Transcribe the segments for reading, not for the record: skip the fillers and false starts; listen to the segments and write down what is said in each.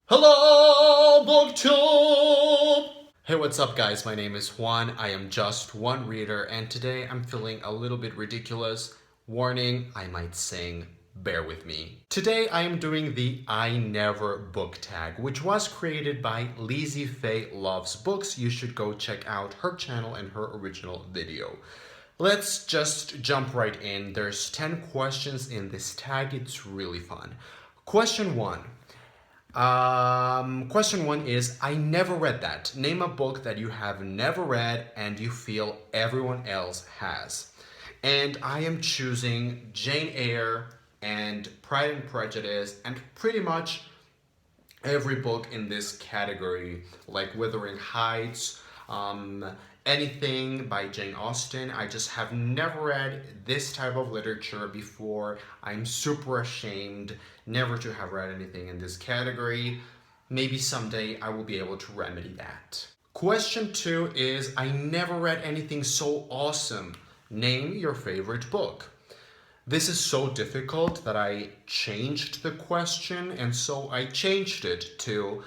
Hello, BookTube! Hey, what's up, guys? My name is Juan. I am just one reader, and today I'm feeling a little bit ridiculous. Warning, I might sing. Bear with me. Today I am doing the I Never book tag, which was created by Lizzie Faye Loves Books. You should go check out her channel and her original video. Let's just jump right in. There's 10 questions in this tag. It's really fun. Question 1. Question 1 is I never read that. Name a book that you have never read and you feel everyone else has. And I am choosing Jane Eyre and Pride and Prejudice and pretty much every book in this category, like Wuthering Heights, anything by Jane Austen. I just have never read this type of literature before. I'm super ashamed never to have read anything in this category. Maybe someday I will be able to remedy that. Question 2 is I never read anything so awesome. Name your favorite book. This is so difficult that I changed the question, and so I changed it to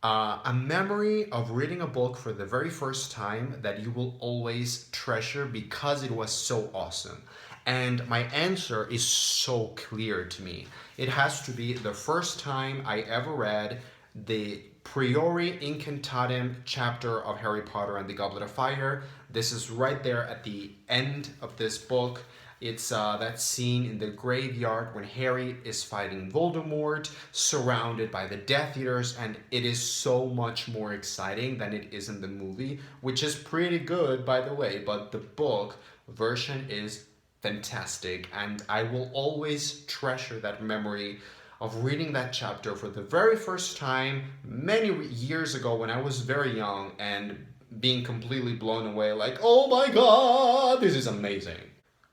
a memory of reading a book for the very first time that you will always treasure because it was so awesome. And my answer is so clear to me. It has to be the first time I ever read the Priori Incantatem chapter of Harry Potter and the Goblet of Fire. This is right there at the end of this book. It's that scene in the graveyard when Harry is fighting Voldemort, surrounded by the Death Eaters, and it is so much more exciting than it is in the movie, which is pretty good, by the way, but the book version is fantastic, and I will always treasure that memory of reading that chapter for the very first time many years ago when I was very young and being completely blown away like, oh my god, this is amazing.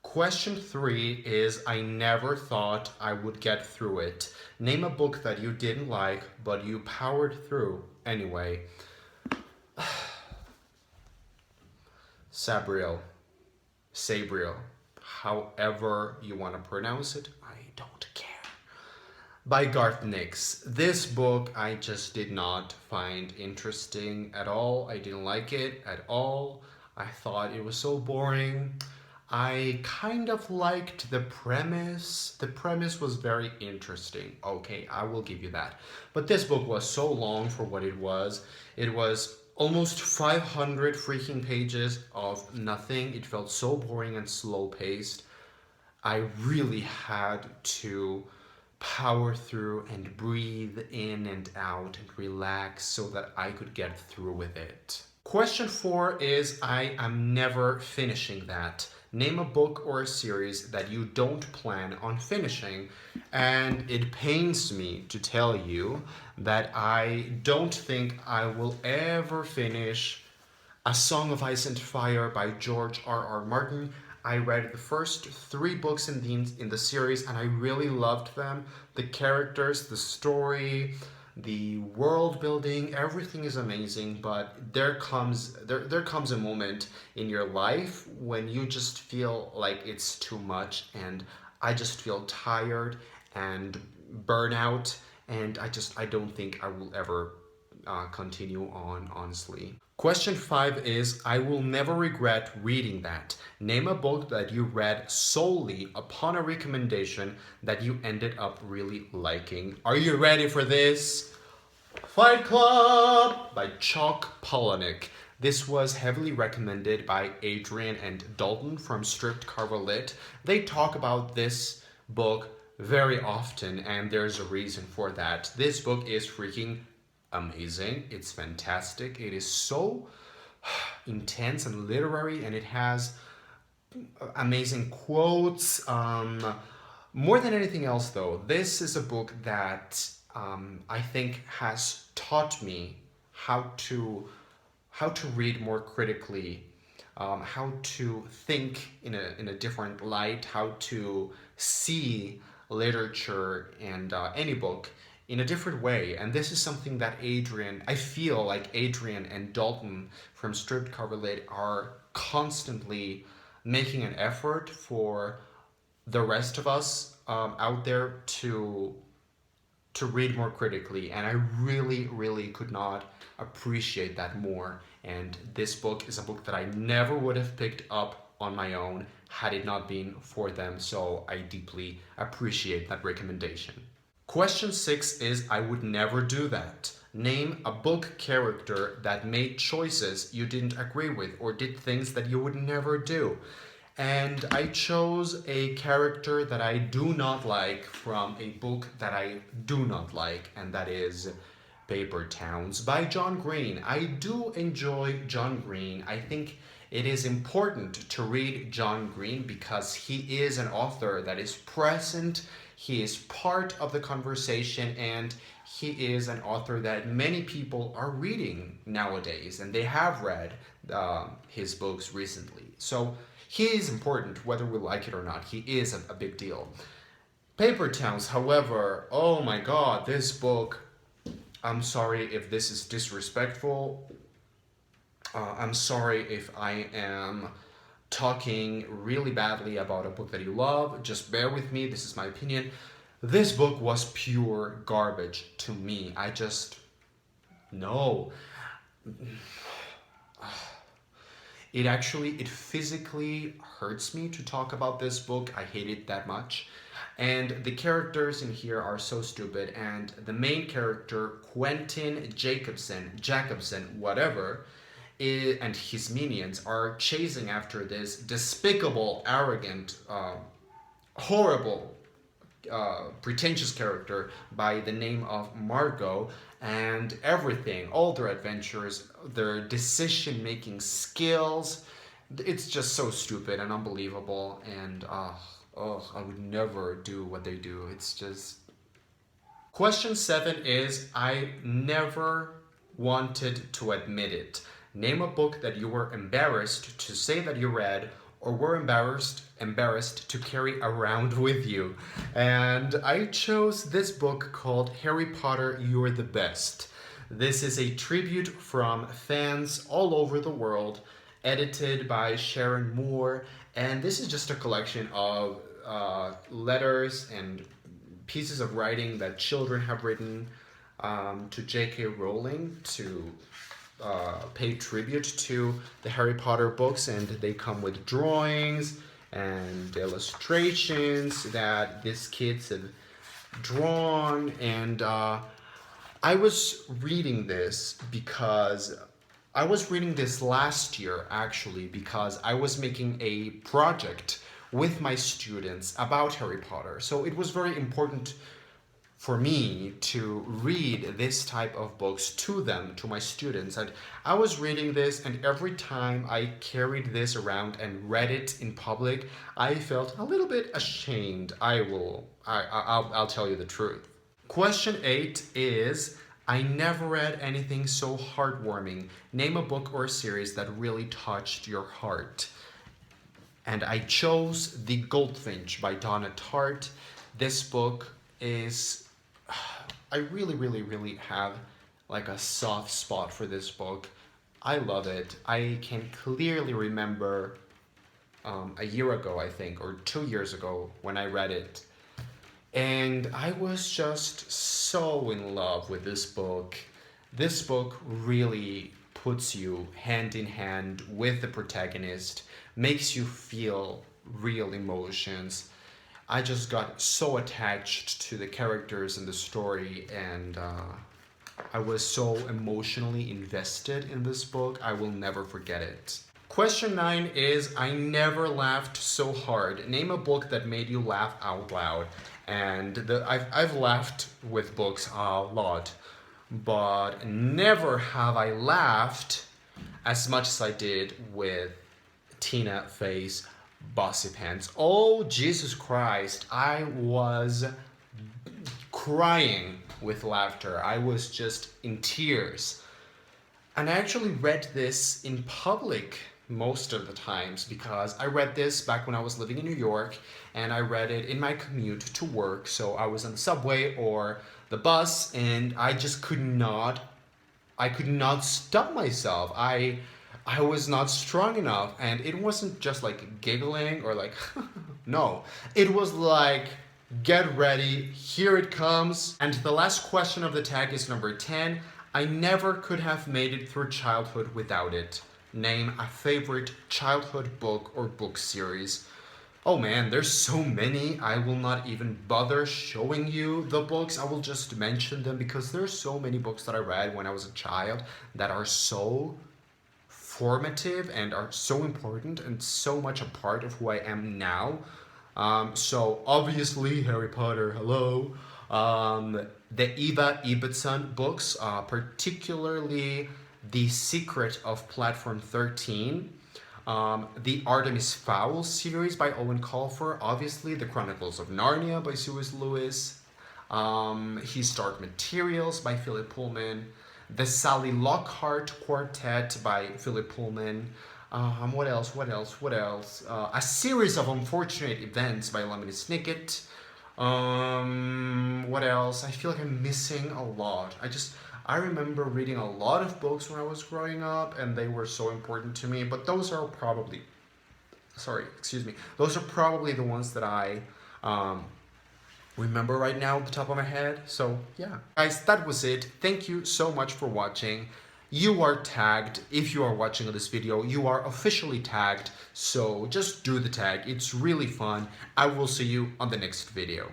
Question 3 is I never thought I would get through it. Name a book that you didn't like, but you powered through anyway. Sabriel, however you want to pronounce it, I don't care. By Garth Nix. This book I just did not find interesting at all. I didn't like it at all. I thought it was so boring. I kind of liked the premise. The premise was very interesting. Okay, I will give you that. But this book was so long for what it was. It was almost 500 freaking pages of nothing. It felt so boring and slow paced. I really had to power through and breathe in and out and relax so that I could get through with it. Question 4 is I am never finishing that. Name a book or a series that you don't plan on finishing. And it pains me to tell you that I don't think I will ever finish A Song of Ice and Fire by George R.R. Martin. I read the first 3 books in the series and I really loved them. The characters, the story, the world building, everything is amazing, but there comes a moment in your life when you just feel like it's too much, and I just feel tired and burnout, and I don't think I will ever continue on, honestly. Question 5 is I will never regret reading that. Name a book that you read solely upon a recommendation that you ended up really liking. Are you ready for this? Fight Club by Chuck Palahniuk. This was heavily recommended by Adrian and Dalton from Stripped Cover Lit. They talk about this book very often, and there's a reason for that. This book is freaking amazing. It's fantastic. It is so intense and literary, and it has amazing quotes. More than anything else, though, this is a book that I think has taught me how to read more critically, how to think in a different light, how to see literature and any book in a different way. And this is something that I feel like Adrian and Dalton from Stripped Cover Lit are constantly making an effort for the rest of us out there to read more critically, and I really, really could not appreciate that more. And this book is a book that I never would have picked up on my own had it not been for them, so I deeply appreciate that recommendation. Question 6 is I would never do that. Name a book character that made choices you didn't agree with or did things that you would never do. And I chose a character that I do not like from a book that I do not like, and that is Paper Towns by John Green. I do enjoy John Green. I think it is important to read John Green because he is an author that is present, he is part of the conversation, and he is an author that many people are reading nowadays, and they have read his books recently. So he is important, whether we like it or not. He is a big deal. Paper Towns, however, oh my god, this book, I'm sorry if this is disrespectful. I'm sorry if I am talking really badly about a book that you love. Just bear with me, this is my opinion. This book was pure garbage to me. No. It physically hurts me to talk about this book. I hate it that much. And the characters in here are so stupid. And the main character, Quentin Jacobson, whatever, and his minions are chasing after this despicable, arrogant, horrible, pretentious character by the name of Margot, and everything, all their adventures, their decision-making skills, it's just so stupid and unbelievable, and I would never do what they do. It's just... Question 7 is, I never wanted to admit it. Name a book that you were embarrassed to say that you read or were embarrassed to carry around with you. And I chose this book called Harry Potter, You're the Best. This is a tribute from fans all over the world, edited by Sharon Moore, and this is just a collection of letters and pieces of writing that children have written to J.K. Rowling to pay tribute to the Harry Potter books, and they come with drawings and illustrations that these kids have drawn. And I was reading this last year, actually, because I was making a project with my students about Harry Potter. So it was very important for me to read this type of books to them, to my students. And I was reading this, and every time I carried this around and read it in public, I felt a little bit ashamed. I'll tell you the truth. Question 8 is, I never read anything so heartwarming. Name a book or a series that really touched your heart. And I chose The Goldfinch by Donna Tartt. This book is... I really, really, really have like a soft spot for this book. I love it. I can clearly remember a year ago, I think, or 2 years ago when I read it. And I was just so in love with this book. This book really puts you hand in hand with the protagonist, makes you feel real emotions. I just got so attached to the characters and the story, and I was so emotionally invested in this book. I will never forget it. Question 9 is, I never laughed so hard. Name a book that made you laugh out loud. And I've laughed with books a lot, but never have I laughed as much as I did with Tina Fey's Bossy Pants. Oh, Jesus Christ. I was crying with laughter. I was just in tears. And I actually read this in public most of the times, because I read this back when I was living in New York, and I read it in my commute to work. So I was on the subway or the bus, and I just could not stop myself. I was not strong enough, and it wasn't just like giggling or like no, it was like Get ready, here it comes. And the last question of the tag is number 10. I never could have made it through childhood without it. Name a favorite childhood book or book series. Oh man, there's so many. I will not even bother showing you the books. I will just mention them because there's so many books that I read when I was a child that are so formative and are so important and so much a part of who I am now. So obviously Harry Potter, hello. The Eva Ibbotson books, particularly The Secret of Platform 13, the Artemis Fowl series by Owen Colfer, obviously The Chronicles of Narnia by C.S. Lewis, His Dark Materials by Philip Pullman, the Sally Lockhart Quartet by Philip Pullman. What else? What else? What else? A Series of Unfortunate Events by Lemony Snicket. What else? I feel like I'm missing a lot. I remember reading a lot of books when I was growing up, and they were so important to me. But those are probably, sorry, excuse me. Those are probably the ones that I remember right now at the top of my head. So yeah, guys, that was it. Thank you so much for watching. You are tagged. If you are watching this video, you are officially tagged. So just do the tag. It's really fun. I will see you on the next video.